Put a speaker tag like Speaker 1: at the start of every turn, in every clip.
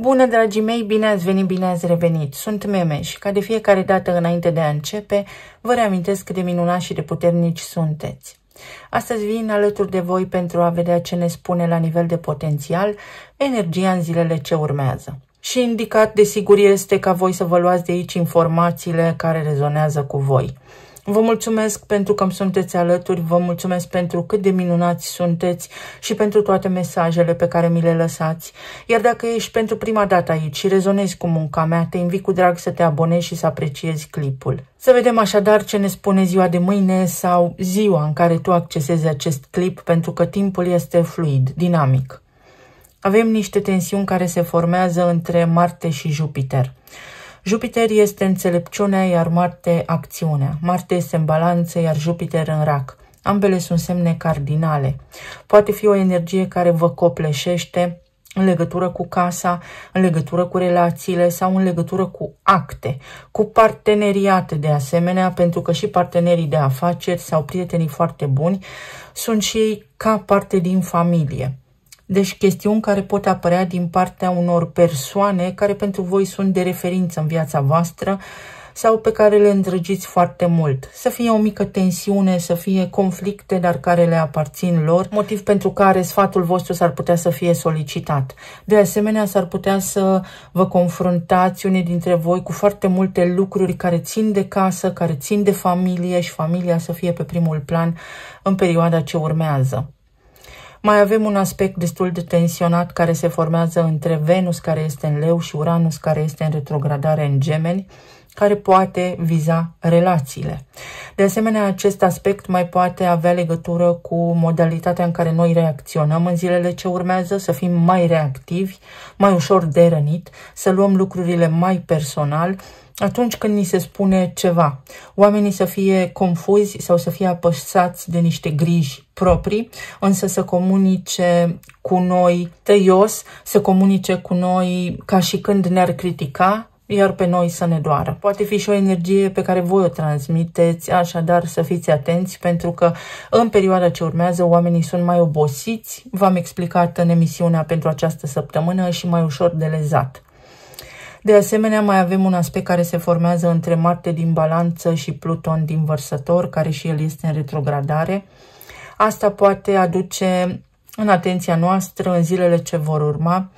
Speaker 1: Bună, dragii mei, bine ați venit, bine ați revenit. Sunt Meme și ca de fiecare dată înainte de a începe, vă reamintesc cât de minunați și de puternici sunteți. Astăzi vin alături de voi pentru a vedea ce ne spune la nivel de potențial energia în zilele ce urmează. Și indicat, desigur, este ca voi să vă luați de aici informațiile care rezonează cu voi. Vă mulțumesc pentru că îmi sunteți alături, vă mulțumesc pentru cât de minunați sunteți și pentru toate mesajele pe care mi le lăsați. Iar dacă ești pentru prima dată aici și rezonezi cu munca mea, te invit cu drag să te abonezi și să apreciezi clipul. Să vedem așadar ce ne spune ziua de mâine sau ziua în care tu accesezi acest clip, pentru că timpul este fluid, dinamic. Avem niște tensiuni care se formează între Marte și Jupiter. Jupiter este înțelepciunea, iar Marte acțiunea. Marte este în balanță, iar Jupiter în rac. Ambele sunt semne cardinale. Poate fi o energie care vă copleșește în legătură cu casa, în legătură cu relațiile sau în legătură cu acte, cu parteneriate de asemenea, pentru că și partenerii de afaceri sau prietenii foarte buni sunt și ei ca parte din familie. Deci chestiuni care pot apărea din partea unor persoane care pentru voi sunt de referință în viața voastră sau pe care le îndrăgiți foarte mult. Să fie o mică tensiune, să fie conflicte, dar care le aparțin lor, motiv pentru care sfatul vostru s-ar putea să fie solicitat. De asemenea, s-ar putea să vă confruntați unii dintre voi cu foarte multe lucruri care țin de casă, care țin de familie și familia să fie pe primul plan în perioada ce urmează. Mai avem un aspect destul de tensionat care se formează între Venus, care este în Leu, și Uranus, care este în retrogradare în Gemeni, care poate viza relațiile. De asemenea, acest aspect mai poate avea legătură cu modalitatea în care noi reacționăm în zilele ce urmează, să fim mai reactivi, mai ușor de rănit, să luăm lucrurile mai personal, atunci când ni se spune ceva. Oamenii să fie confuzi sau să fie apăsați de niște griji proprii, însă să comunice cu noi tăios, să comunice cu noi ca și când ne-ar critica, iar pe noi să ne doară. Poate fi și o energie pe care voi o transmiteți, așadar să fiți atenți, pentru că în perioada ce urmează oamenii sunt mai obosiți, v-am explicat în emisiunea pentru această săptămână, și mai ușor de lezat. De asemenea, mai avem un aspect care se formează între Marte din balanță și Pluton din Vărsător, care și el este în retrogradare. Asta poate aduce în atenția noastră, în zilele ce vor urma,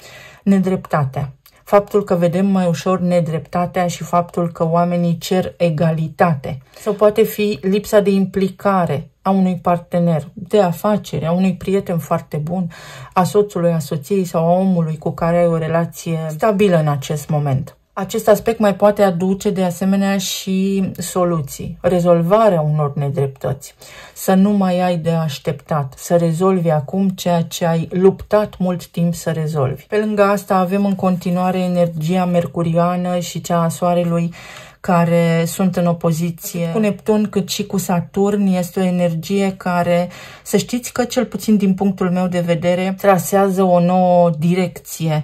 Speaker 1: nedreptatea. Faptul că vedem mai ușor nedreptatea și faptul că oamenii cer egalitate. Sau poate fi lipsa de implicare a unui partener de afaceri, a unui prieten foarte bun, a soțului, a soției sau a omului cu care ai o relație stabilă în acest moment. Acest aspect mai poate aduce de asemenea și soluții, rezolvarea unor nedreptăți, să nu mai ai de așteptat, să rezolvi acum ceea ce ai luptat mult timp să rezolvi. Pe lângă asta avem în continuare energia mercuriană și cea a Soarelui, care sunt în opoziție cu Neptun cât și cu Saturn. Este o energie care, să știți că cel puțin din punctul meu de vedere, trasează o nouă direcție.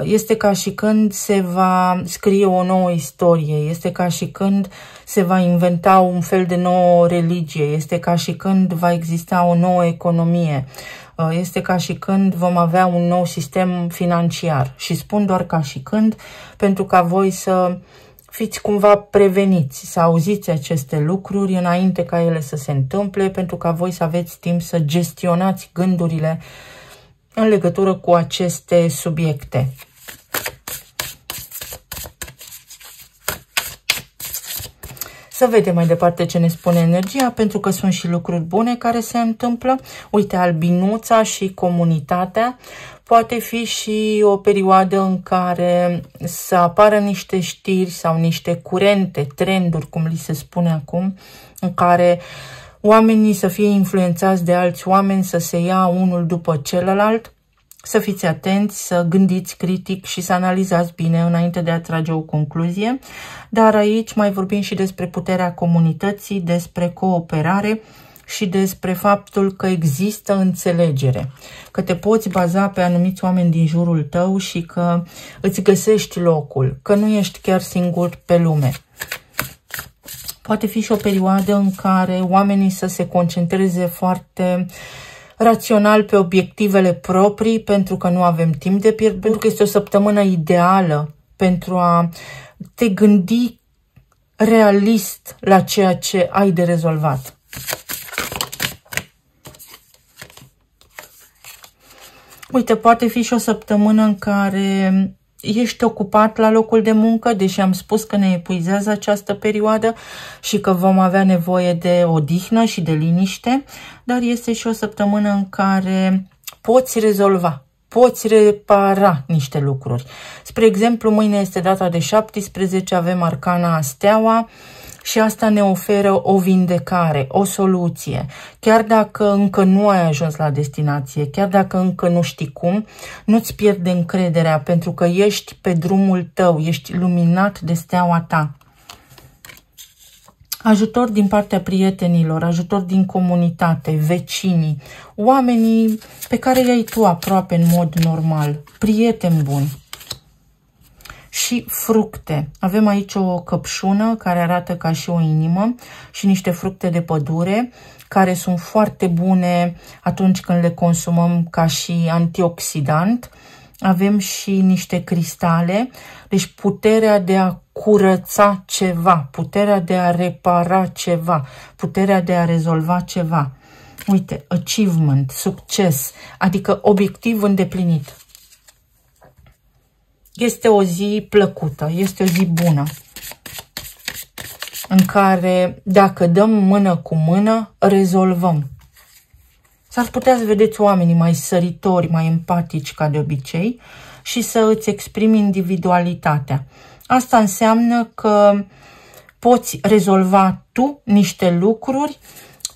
Speaker 1: Este ca și când se va scrie o nouă istorie, este ca și când se va inventa un fel de nouă religie, este ca și când va exista o nouă economie, este ca și când vom avea un nou sistem financiar. Și spun doar ca și când, pentru ca voi să fiți cumva preveniți, să auziți aceste lucruri înainte ca ele să se întâmple, pentru ca voi să aveți timp să gestionați gândurile în legătură cu aceste subiecte. Să vedem mai departe ce ne spune energia, pentru că sunt și lucruri bune care se întâmplă. Uite, albinuța și comunitatea. Poate fi și o perioadă în care să apară niște știri sau niște curente, trenduri, cum li se spune acum, în care oamenii să fie influențați de alți oameni, să se ia unul după celălalt. Să fiți atenți, să gândiți critic și să analizați bine înainte de a trage o concluzie. Dar aici mai vorbim și despre puterea comunității, despre cooperare și despre faptul că există înțelegere, că te poți baza pe anumiți oameni din jurul tău și că îți găsești locul, că nu ești chiar singur pe lume. Poate fi și o perioadă în care oamenii să se concentreze foarte rațional pe obiectivele proprii, pentru că nu avem timp de pierdut, pentru că este o săptămână ideală pentru a te gândi realist la ceea ce ai de rezolvat. Uite, poate fi și o săptămână în care ești ocupat la locul de muncă, deși am spus că ne epuizează această perioadă și că vom avea nevoie de odihnă și de liniște, dar este și o săptămână în care poți rezolva, poți repara niște lucruri. Spre exemplu, mâine este data de 17, avem arcana Steaua și asta ne oferă o vindecare, o soluție. Chiar dacă încă nu ai ajuns la destinație, chiar dacă încă nu știi cum, nu-ți pierde încrederea, pentru că ești pe drumul tău, ești luminat de steaua ta. Ajutor din partea prietenilor, ajutor din comunitate, vecinii, oamenii pe care i-ai tu aproape în mod normal, prieteni buni. Și fructe. Avem aici o căpșună care arată ca și o inimă și niște fructe de pădure care sunt foarte bune atunci când le consumăm ca și antioxidant. Avem și niște cristale, deci puterea de a curăța ceva, puterea de a repara ceva, puterea de a rezolva ceva. Uite, achievement, succes, adică obiectiv îndeplinit. Este o zi plăcută, este o zi bună, în care dacă dăm mână cu mână, rezolvăm. S-ar putea să vedeți oamenii mai săritori, mai empatici ca de obicei și să îți exprimi individualitatea. Asta înseamnă că poți rezolva tu niște lucruri,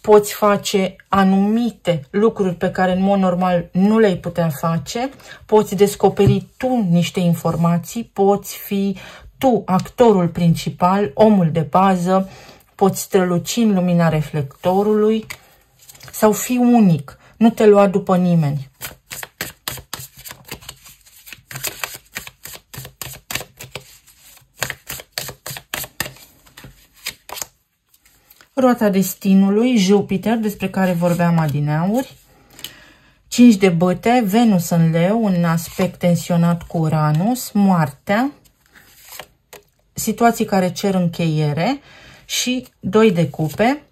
Speaker 1: poți face anumite lucruri pe care în mod normal nu le-ai putea face, poți descoperi tu niște informații, poți fi tu actorul principal, omul de bază, poți străluci în lumina reflectorului sau fi unic, nu te lua după nimeni. Roata destinului, Jupiter, despre care vorbeam adineauri, 5 de bâte, Venus în leu, un aspect tensionat cu Uranus, moartea, situații care cer încheiere și 2 de cupe,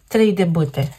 Speaker 1: 3 de bâte.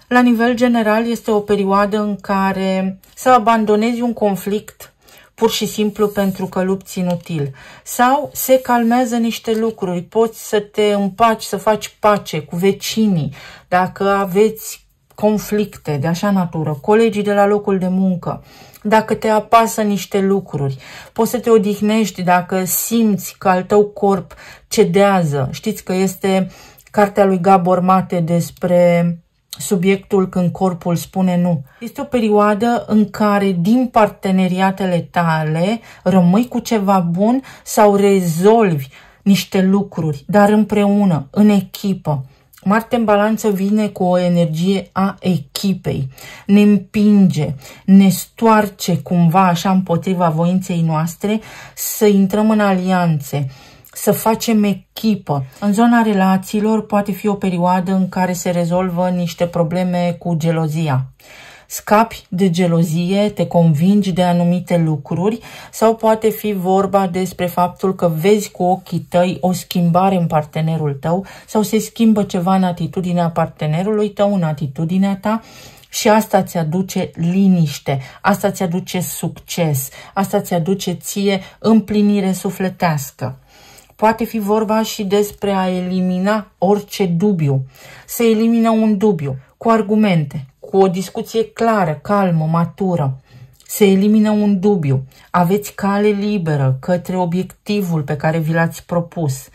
Speaker 1: La nivel general este o perioadă în care să abandonezi un conflict pur și simplu pentru că lupți inutil. Sau se calmează niște lucruri, poți să te împaci, să faci pace cu vecinii, dacă aveți conflicte de așa natură, colegii de la locul de muncă, dacă te apasă niște lucruri, poți să te odihnești dacă simți că al tău corp cedează. Știți că este cartea lui Gabor Mate despre subiectul când corpul spune nu. Este o perioadă în care din parteneriatele tale rămâi cu ceva bun sau rezolvi niște lucruri, dar împreună, în echipă. Marte în balanță vine cu o energie a echipei, ne împinge, ne stoarce cumva așa împotriva voinței noastre să intrăm în alianțe, să facem echipă. În zona relațiilor poate fi o perioadă în care se rezolvă niște probleme cu gelozia. Scapi de gelozie, te convingi de anumite lucruri sau poate fi vorba despre faptul că vezi cu ochii tăi o schimbare în partenerul tău sau se schimbă ceva în atitudinea partenerului tău, în atitudinea ta și asta ți aduce liniște, asta ți aduce succes, asta ți aduce ție împlinire sufletească. Poate fi vorba și despre a elimina orice dubiu. Se elimină un dubiu cu argumente, cu o discuție clară, calmă, matură. Se elimină un dubiu. Aveți cale liberă către obiectivul pe care vi l-ați propus.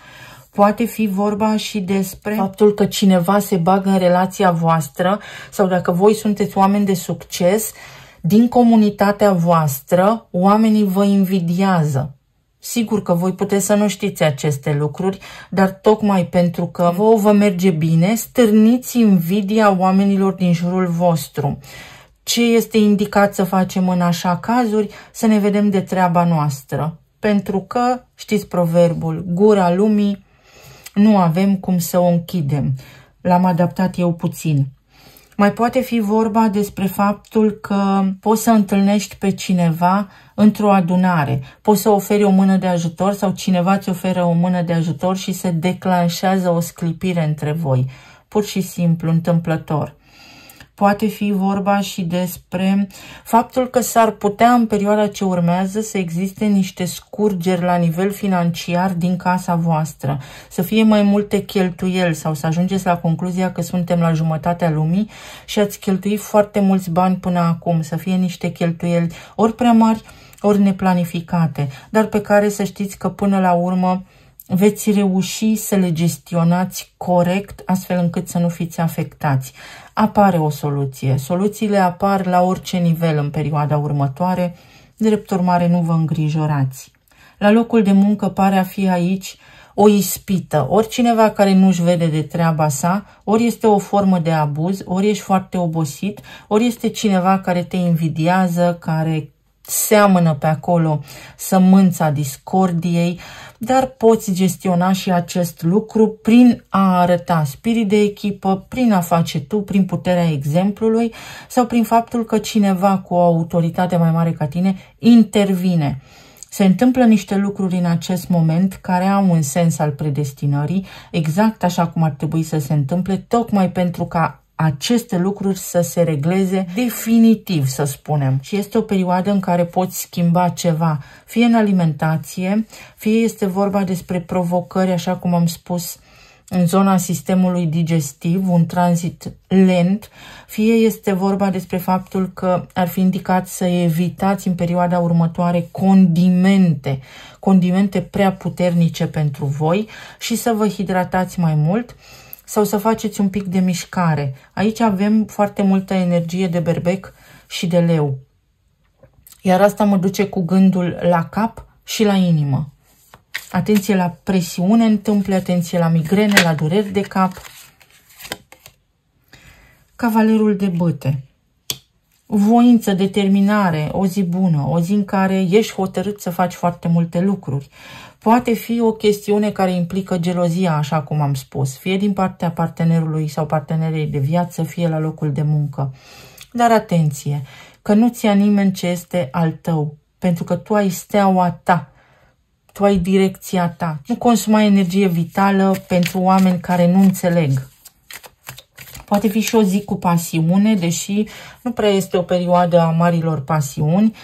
Speaker 1: Poate fi vorba și despre faptul că cineva se bagă în relația voastră sau dacă voi sunteți oameni de succes, din comunitatea voastră, oamenii vă invidiază. Sigur că voi puteți să nu știți aceste lucruri, dar tocmai pentru că vă merge bine, stârniți invidia oamenilor din jurul vostru. Ce este indicat să facem în așa cazuri? Să ne vedem de treaba noastră. Pentru că, știți proverbul, gura lumii nu avem cum să o închidem. L-am adaptat eu puțin. Mai poate fi vorba despre faptul că poți să întâlnești pe cineva într-o adunare, poți să oferi o mână de ajutor sau cineva îți oferă o mână de ajutor și se declanșează o sclipire între voi, pur și simplu, întâmplător. Poate fi vorba și despre faptul că s-ar putea în perioada ce urmează să existe niște scurgeri la nivel financiar din casa voastră, să fie mai multe cheltuieli sau să ajungeți la concluzia că suntem la jumătatea lumii și ați cheltuit foarte mulți bani până acum, să fie niște cheltuieli ori prea mari, ori neplanificate, dar pe care să știți că până la urmă veți reuși să le gestionați corect, astfel încât să nu fiți afectați. Apare o soluție. Soluțiile apar la orice nivel în perioada următoare, drept urmare nu vă îngrijorați. La locul de muncă pare a fi aici o ispită, ori cineva care nu-și vede de treaba sa, ori este o formă de abuz, ori ești foarte obosit, ori este cineva care te invidiază, care seamănă pe acolo sămânța discordiei, dar poți gestiona și acest lucru prin a arăta spirit de echipă, prin a face tu, prin puterea exemplului sau prin faptul că cineva cu o autoritate mai mare ca tine intervine. Se întâmplă niște lucruri în acest moment care au un sens al predestinării, exact așa cum ar trebui să se întâmple, tocmai pentru ca aceste lucruri să se regleze definitiv, să spunem. Și este o perioadă în care poți schimba ceva, fie în alimentație, fie este vorba despre provocări, așa cum am spus, în zona sistemului digestiv, un tranzit lent, fie este vorba despre faptul că ar fi indicat să evitați în perioada următoare condimente prea puternice pentru voi și să vă hidratați mai mult, sau să faceți un pic de mișcare. Aici avem foarte multă energie de berbec și de leu. Iar asta mă duce cu gândul la cap și la inimă. Atenție la presiune în tâmple, atenție la migrene, la dureri de cap. Cavalerul de bâte. Voință, determinare, o zi bună, o zi în care ești hotărât să faci foarte multe lucruri. Poate fi o chestiune care implică gelozia, așa cum am spus, fie din partea partenerului sau partenerei de viață, fie la locul de muncă. Dar atenție, că nu-ți ia nimeni ce este al tău, pentru că tu ai steaua ta, tu ai direcția ta. Nu consuma energie vitală pentru oameni care nu înțeleg. Poate fi și o zi cu pasiune, deși nu prea este o perioadă a marilor pasiuni.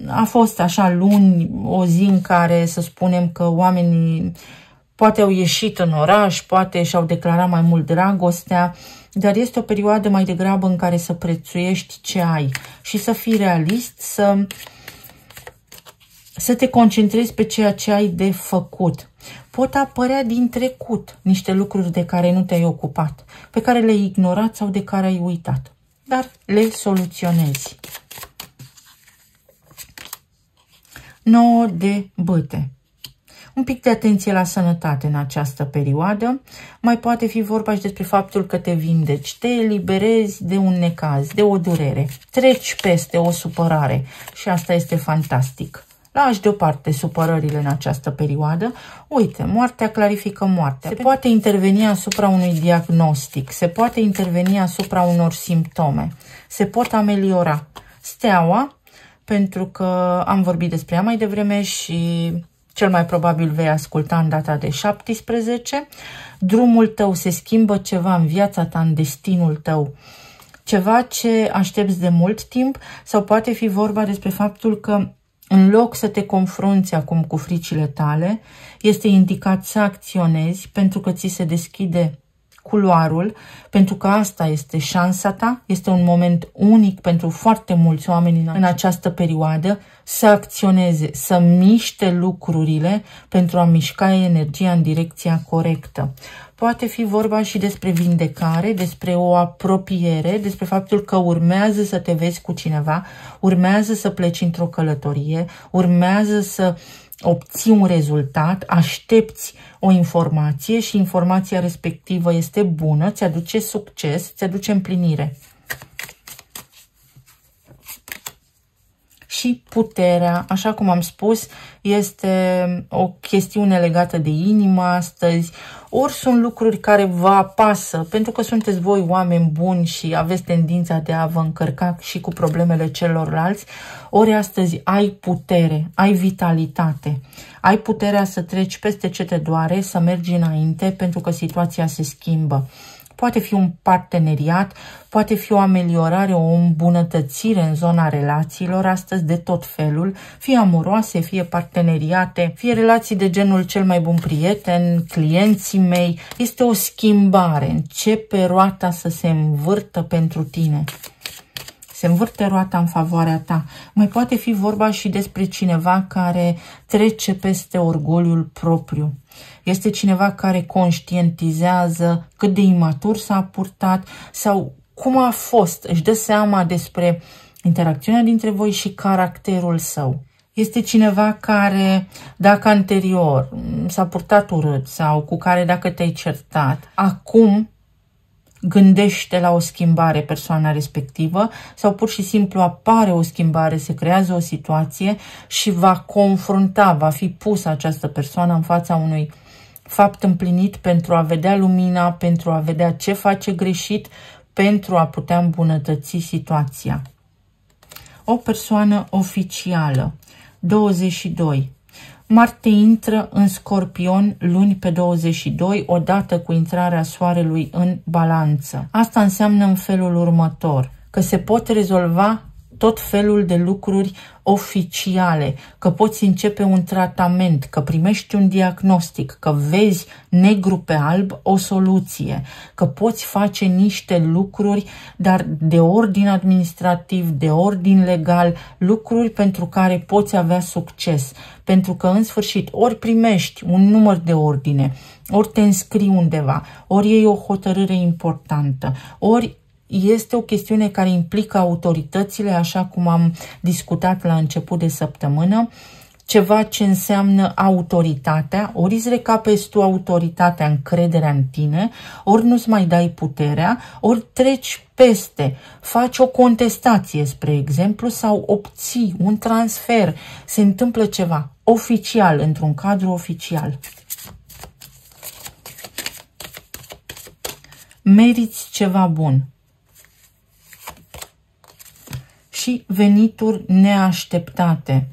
Speaker 1: A fost așa luni, o zi în care să spunem că oamenii poate au ieșit în oraș, poate și-au declarat mai mult dragostea, dar este o perioadă mai degrabă în care să prețuiești ce ai și să fii realist, să te concentrezi pe ceea ce ai de făcut. Pot apărea din trecut niște lucruri de care nu te-ai ocupat, pe care le-ai ignorat sau de care ai uitat, dar le soluționezi. 9 de bâte. Un pic de atenție la sănătate în această perioadă. Mai poate fi vorba și despre faptul că te vindeci, te eliberezi de un necaz, de o durere, treci peste o supărare și asta este fantastic. Lași deoparte supărările în această perioadă. Uite, moartea clarifică moartea. Se poate interveni asupra unui diagnostic, se poate interveni asupra unor simptome, se pot ameliora. Steaua, pentru că am vorbit despre ea mai devreme și cel mai probabil vei asculta în data de 17, drumul tău se schimbă ceva în viața ta, în destinul tău. Ceva ce aștepți de mult timp sau poate fi vorba despre faptul că în loc să te confrunți acum cu fricile tale, este indicat să acționezi pentru că ți se deschide culoarul, pentru că asta este șansa ta, este un moment unic pentru foarte mulți oameni în această perioadă, să acționeze, să miște lucrurile pentru a mișca energia în direcția corectă. Poate fi vorba și despre vindecare, despre o apropiere, despre faptul că urmează să te vezi cu cineva, urmează să pleci într-o călătorie, urmează să obții un rezultat, aștepți o informație și informația respectivă este bună, ți aduce succes, ți aduce împlinire. și puterea, așa cum am spus, este o chestiune legată de inimă astăzi, ori sunt lucruri care vă apasă, pentru că sunteți voi oameni buni și aveți tendința de a vă încărca și cu problemele celorlalți, ori astăzi ai putere, ai vitalitate, ai puterea să treci peste ce te doare, să mergi înainte, pentru că situația se schimbă. Poate fi un parteneriat, poate fi o ameliorare, o îmbunătățire în zona relațiilor astăzi de tot felul, fie amoroase, fie parteneriate, fie relații de genul cel mai bun prieten, clienții mei. Este o schimbare, începe roata să se învârtă pentru tine. Se învârte roata în favoarea ta. Mai poate fi vorba și despre cineva care trece peste orgoliul propriu. Este cineva care conștientizează cât de imatur s-a purtat sau cum a fost. Își dă seama despre interacțiunea dintre voi și caracterul său. Este cineva care, dacă anterior s-a purtat urât sau cu care dacă te-ai certat, acum gândește la o schimbare persoana respectivă sau pur și simplu apare o schimbare, se creează o situație și va confrunta, va fi pusă această persoană în fața unui fapt împlinit pentru a vedea lumina, pentru a vedea ce face greșit, pentru a putea îmbunătăți situația. O persoană oficială. 22. Marte intră în Scorpion luni pe 22, odată cu intrarea Soarelui în Balanță. Asta înseamnă în felul următor, că se pot rezolva tot felul de lucruri oficiale, că poți începe un tratament, că primești un diagnostic, că vezi negru pe alb o soluție, că poți face niște lucruri, dar de ordin administrativ, de ordin legal, lucruri pentru care poți avea succes, pentru că în sfârșit ori primești un număr de ordine, ori te înscrii undeva, ori iei o hotărâre importantă, ori este o chestiune care implică autoritățile, așa cum am discutat la început de săptămână, ceva ce înseamnă autoritatea, ori îți recapezi tu autoritatea, încrederea în tine, ori nu-ți mai dai puterea, ori treci peste, faci o contestație, spre exemplu, sau obții un transfer, se întâmplă ceva oficial, într-un cadru oficial. Meriți ceva bun. Și venituri neașteptate.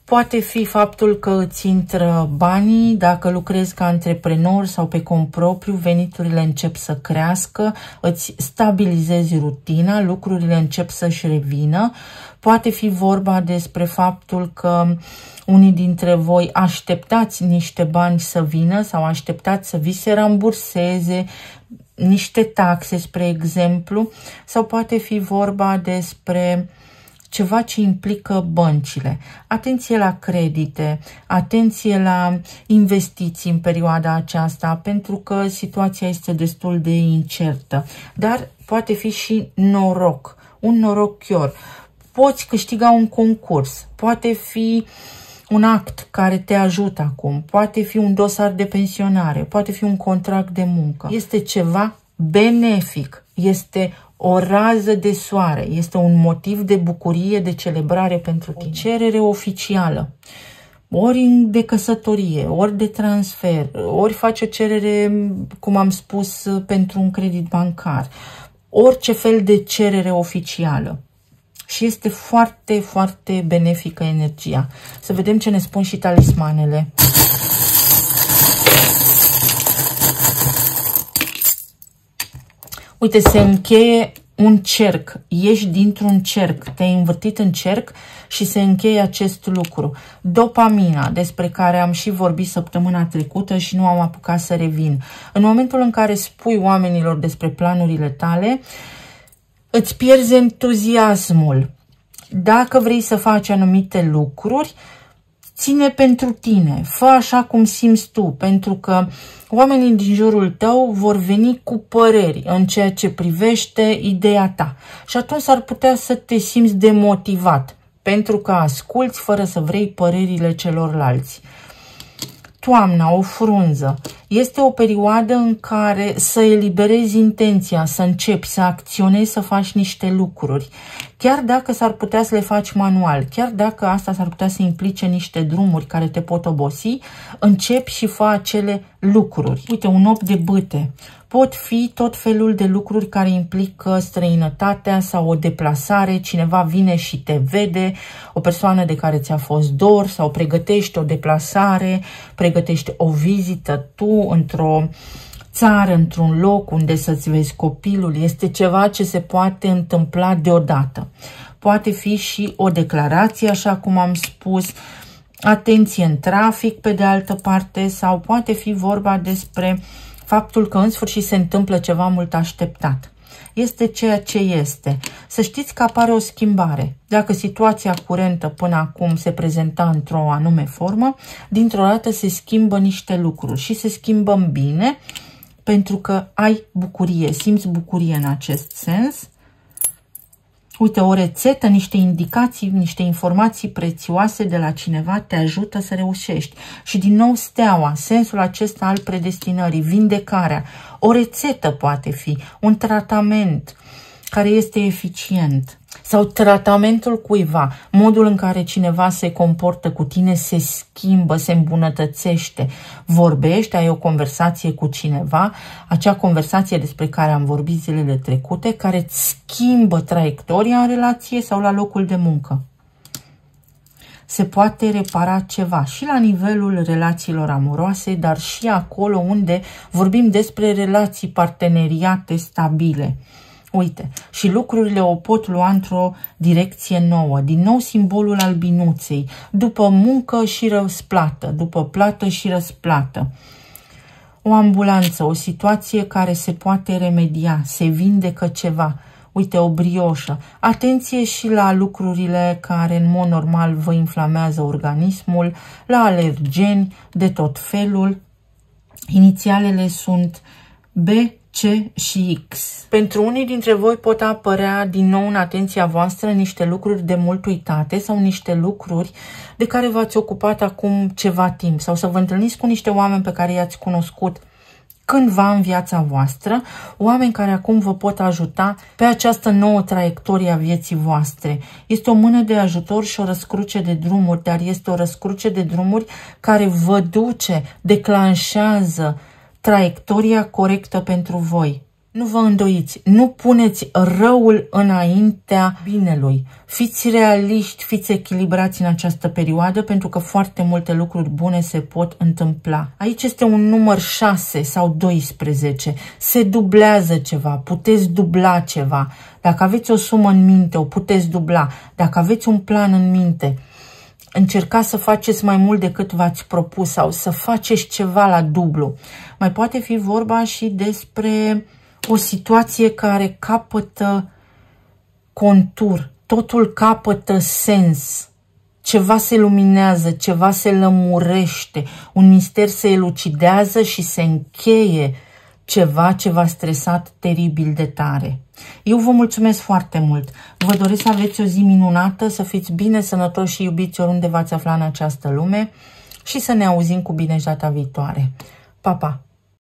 Speaker 1: Poate fi faptul că îți intră banii, dacă lucrezi ca antreprenor sau pe cont propriu, veniturile încep să crească, îți stabilizezi rutina, lucrurile încep să-și revină. Poate fi vorba despre faptul că unii dintre voi așteptați niște bani să vină sau așteptați să vi se ramburseze niște taxe, spre exemplu, sau poate fi vorba despre ceva ce implică băncile. Atenție la credite, atenție la investiții în perioada aceasta, pentru că situația este destul de incertă. Dar poate fi și noroc, un norochior. Poți câștiga un concurs, poate fi un act care te ajută acum, poate fi un dosar de pensionare, poate fi un contract de muncă. Este ceva benefic, este o rază de soare, este un motiv de bucurie, de celebrare pentru tine. O cerere oficială, ori de căsătorie, ori de transfer, ori face o cerere, cum am spus, pentru un credit bancar, orice fel de cerere oficială. Și este foarte, foarte benefică energia. Să vedem ce ne spun și talismanele. Uite, se încheie un cerc. Ieși dintr-un cerc. Te-ai învârtit în cerc și se încheie acest lucru. Dopamina, despre care am și vorbit săptămâna trecută și nu am apucat să revin. În momentul în care spui oamenilor despre planurile tale, îți pierzi entuziasmul. Dacă vrei să faci anumite lucruri, ține pentru tine, fă așa cum simți tu, pentru că oamenii din jurul tău vor veni cu păreri în ceea ce privește ideea ta. Și atunci s-ar putea să te simți demotivat, pentru că asculți fără să vrei părerile celorlalți. Toamna, o frunză. Este o perioadă în care să eliberezi intenția, să începi, să acționezi, să faci niște lucruri. Chiar dacă s-ar putea să le faci manual, chiar dacă asta s-ar putea să implice niște drumuri care te pot obosi, începi și fă acele lucruri. Uite, un 8 de bâte. Pot fi tot felul de lucruri care implică străinătatea sau o deplasare, cineva vine și te vede, o persoană de care ți-a fost dor sau pregătești o deplasare, pregătești o vizită tu într-o țară, într-un loc unde să-ți vezi copilul. Este ceva ce se poate întâmpla deodată. Poate fi și o declarație, așa cum am spus, atenție în trafic, pe de altă parte, sau poate fi vorba despre faptul că în sfârșit se întâmplă ceva mult așteptat. Este ceea ce este. Să știți că apare o schimbare. Dacă situația curentă până acum se prezenta într-o anume formă, dintr-o dată se schimbă niște lucruri și se schimbă în bine, pentru că ai bucurie, simți bucurie în acest sens. Uite, o rețetă, niște indicații, niște informații prețioase de la cineva te ajută să reușești. Și din nou steaua, sensul acesta al predestinării, vindecarea. O rețetă poate fi, un tratament care este eficient. Sau tratamentul cuiva, modul în care cineva se comportă cu tine se schimbă, se îmbunătățește. Vorbești, ai o conversație cu cineva, acea conversație despre care am vorbit zilele trecute, care îți schimbă traiectoria în relație sau la locul de muncă. Se poate repara ceva și la nivelul relațiilor amoroase, dar și acolo unde vorbim despre relații parteneriate stabile. Uite, și lucrurile o pot lua într-o direcție nouă. Din nou simbolul albinuței. După muncă și răsplată, după plată și răsplată. O ambulanță, o situație care se poate remedia, se vindecă ceva. Uite, o brioșă. Atenție și la lucrurile care în mod normal vă inflamează organismul, la alergeni de tot felul. Inițialele sunt B, C și X. Pentru unii dintre voi pot apărea din nou în atenția voastră niște lucruri de mult uitate sau niște lucruri de care v-ați ocupat acum ceva timp sau să vă întâlniți cu niște oameni pe care i-ați cunoscut cândva în viața voastră, oameni care acum vă pot ajuta pe această nouă traiectorie a vieții voastre. Este o mână de ajutor și o răscruce de drumuri, dar este o răscruce de drumuri care vă duce, declanșează traiectoria corectă pentru voi. Nu vă îndoiți, nu puneți răul înaintea binelui. Fiți realiști, fiți echilibrați în această perioadă, pentru că foarte multe lucruri bune se pot întâmpla. Aici este un număr 6 sau 12. Se dublează ceva, puteți dubla ceva. Dacă aveți o sumă în minte, o puteți dubla. Dacă aveți un plan în minte, încercați să faceți mai mult decât v-ați propus sau să faceți ceva la dublu. Mai poate fi vorba și despre o situație care capătă contur, totul capătă sens, ceva se luminează, ceva se lămurește, un mister se elucidează și se încheie ceva ce v-a stresat teribil de tare. Eu vă mulțumesc foarte mult, vă doresc să aveți o zi minunată, să fiți bine, sănătoși și iubiți oriunde v-ați afla în această lume și să ne auzim cu bine data viitoare. Pa, pa!